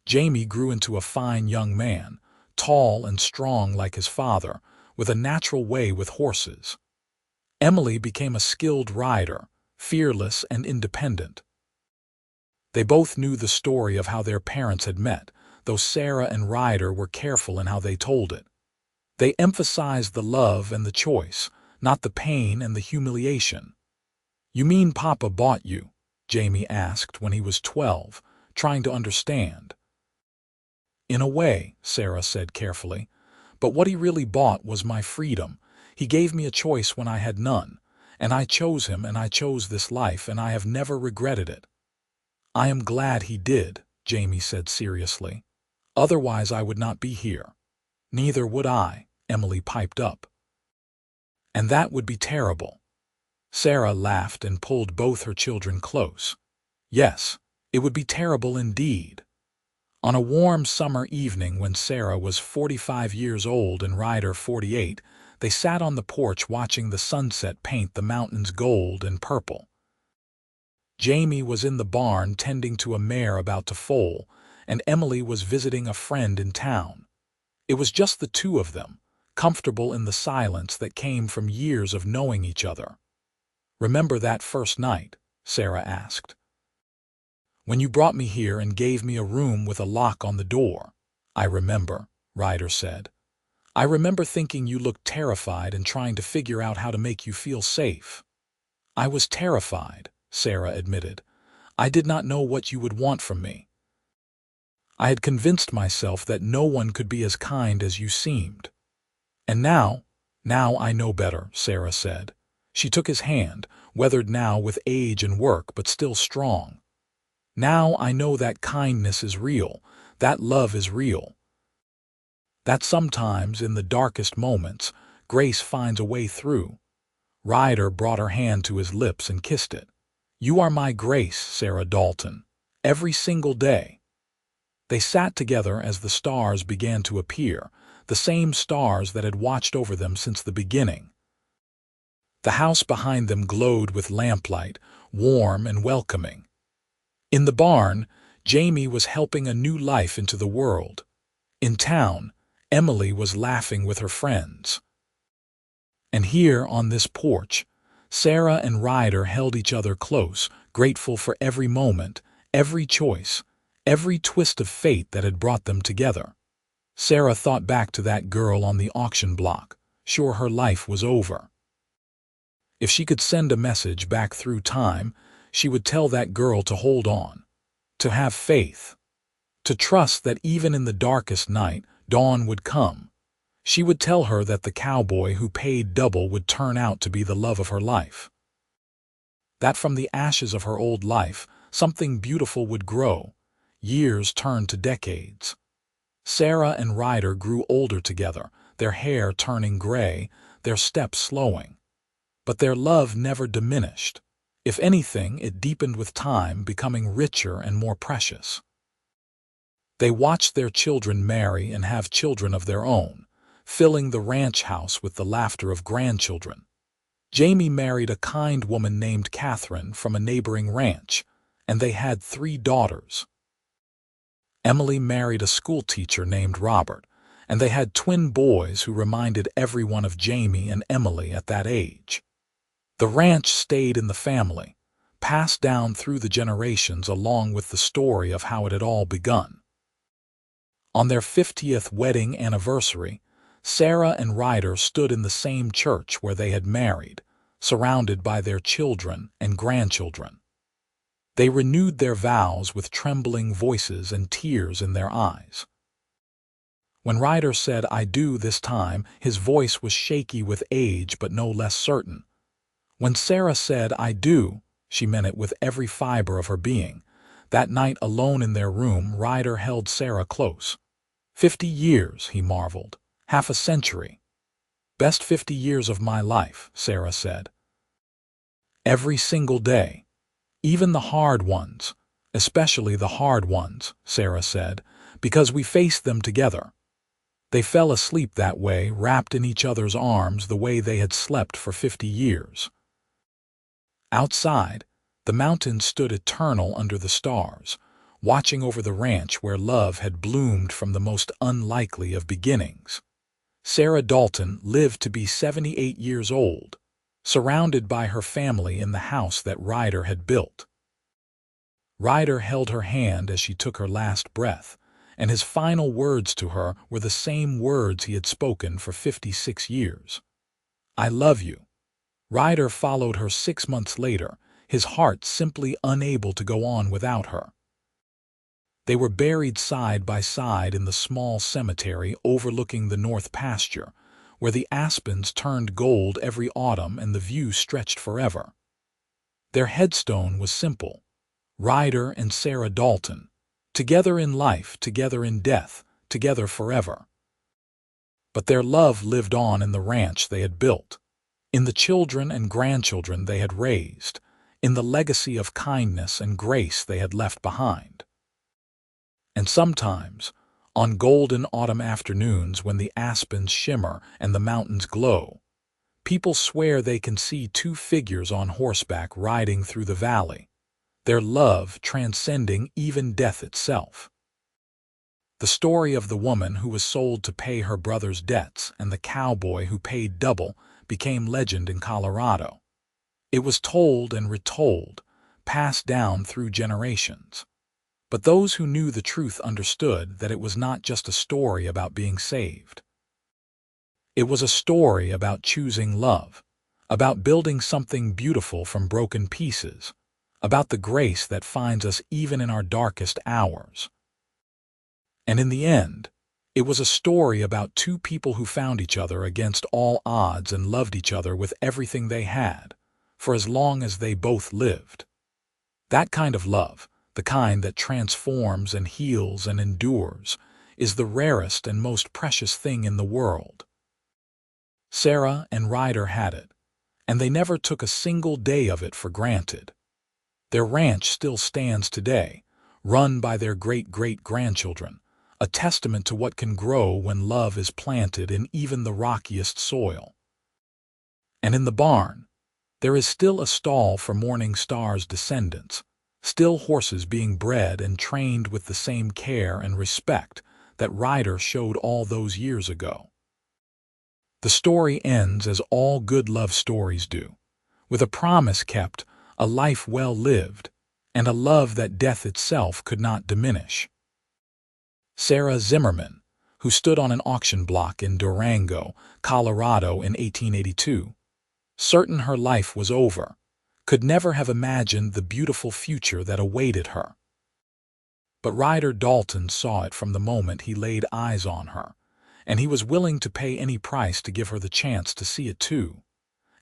Jamie grew into a fine young man, tall and strong like his father, with a natural way with horses. Emily became a skilled rider, fearless and independent. They both knew the story of how their parents had met, though Sarah and Ryder were careful in how they told it. They emphasized the love and the choice, not the pain and the humiliation. "You mean Papa bought you?" Jamie asked when he was 12, trying to understand. "In a way," Sarah said carefully, "but what he really bought was my freedom. He gave me a choice when I had none, and I chose him and I chose this life and I have never regretted it." "I am glad he did," Jamie said seriously. "Otherwise I would not be here." "Neither would I," Emily piped up. "And that would be terrible." Sarah laughed and pulled both her children close. "Yes, it would be terrible indeed." On a warm summer evening when Sarah was 45 years old and Ryder 48, they sat on the porch watching the sunset paint the mountains gold and purple. Jamie was in the barn tending to a mare about to foal, and Emily was visiting a friend in town. It was just the two of them, comfortable in the silence that came from years of knowing each other. "Remember that first night?" Sarah asked. "When you brought me here and gave me a room with a lock on the door?" "I remember," Ryder said. "I remember thinking you looked terrified and trying to figure out how to make you feel safe." "I was terrified," Sarah admitted. "I did not know what you would want from me. I had convinced myself that no one could be as kind as you seemed. And now I know better," Sarah said. She took his hand, weathered now with age and work but still strong. "Now I know that kindness is real, that love is real. That sometimes, in the darkest moments, grace finds a way through." Ryder brought her hand to his lips and kissed it. "You are my grace, Sarah Dalton, every single day." They sat together as the stars began to appear, the same stars that had watched over them since the beginning. The house behind them glowed with lamplight, warm and welcoming. In the barn, Jamie was helping a new life into the world. In town, Emily was laughing with her friends. And here, on this porch, Sarah and Ryder held each other close, grateful for every moment, every choice, every twist of fate that had brought them together. Sarah thought back to that girl on the auction block, sure her life was over. If she could send a message back through time, she would tell that girl to hold on, to have faith, to trust that even in the darkest night, dawn would come, She would tell her that the cowboy who paid double would turn out to be the love of her life. That from the ashes of her old life, something beautiful would grow. Years turned to decades. Sarah and Ryder grew older together, their hair turning gray, their steps slowing. But their love never diminished. If anything, it deepened with time, becoming richer and more precious. They watched their children marry and have children of their own, filling the ranch house with the laughter of grandchildren. Jamie married a kind woman named Catherine from a neighboring ranch, and they had 3 daughters. Emily married a schoolteacher named Robert, and they had twin boys who reminded everyone of Jamie and Emily at that age. The ranch stayed in the family, passed down through the generations along with the story of how it had all begun. On their 50th wedding anniversary, Sarah and Ryder stood in the same church where they had married, surrounded by their children and grandchildren. They renewed their vows with trembling voices and tears in their eyes. When Ryder said, "I do," this time, his voice was shaky with age but no less certain. When Sarah said, "I do," she meant it with every fiber of her being. That night alone in their room, Ryder held Sarah close. 50 years, he marveled. Half a century. "Best 50 years of my life," Sarah said. "Every single day. Even the hard ones, especially the hard ones," Sarah said, "because we faced them together." They fell asleep that way, wrapped in each other's arms the way they had slept for 50 years. Outside, the mountains stood eternal under the stars, watching over the ranch where love had bloomed from the most unlikely of beginnings. Sarah Dalton lived to be 78 years old, surrounded by her family in the house that Ryder had built. Ryder held her hand as she took her last breath, and his final words to her were the same words he had spoken for 56 years. "I love you." Ryder followed her 6 months later, his heart simply unable to go on without her. They were buried side by side in the small cemetery overlooking the north pasture, where the aspens turned gold every autumn and the view stretched forever. Their headstone was simple: Ryder and Sarah Dalton, together in life, together in death, together forever. But their love lived on in the ranch they had built, in the children and grandchildren they had raised, in the legacy of kindness and grace they had left behind. And sometimes, on golden autumn afternoons when the aspens shimmer and the mountains glow, people swear they can see 2 figures on horseback riding through the valley, their love transcending even death itself. The story of the woman who was sold to pay her brother's debts and the cowboy who paid double became legend in Colorado. It was told and retold, passed down through generations. But those who knew the truth understood that it was not just a story about being saved. It was a story about choosing love, about building something beautiful from broken pieces, about the grace that finds us even in our darkest hours. And in the end, it was a story about 2 people who found each other against all odds and loved each other with everything they had, for as long as they both lived. That kind of love, the kind that transforms and heals and endures, is the rarest and most precious thing in the world. Sarah and Ryder had it, and they never took a single day of it for granted. Their ranch still stands today, run by their great-great-grandchildren, a testament to what can grow when love is planted in even the rockiest soil. And in the barn, there is still a stall for Morning Star's descendants, still horses being bred and trained with the same care and respect that Ryder showed all those years ago. The story ends as all good love stories do, with a promise kept, a life well lived, and a love that death itself could not diminish. Sarah Zimmerman, who stood on an auction block in Durango, Colorado in 1882, certain her life was over, could never have imagined the beautiful future that awaited her. But Ryder Dalton saw it from the moment he laid eyes on her, and he was willing to pay any price to give her the chance to see it too.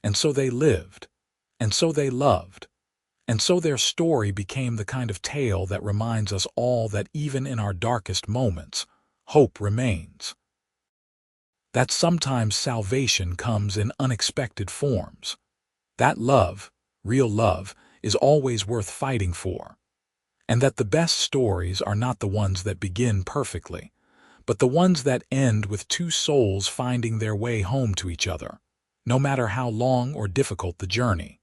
And so they lived, and so they loved, and so their story became the kind of tale that reminds us all that even in our darkest moments, hope remains. That sometimes salvation comes in unexpected forms. That love, real love, is always worth fighting for. And that the best stories are not the ones that begin perfectly, but the ones that end with two souls finding their way home to each other, no matter how long or difficult the journey.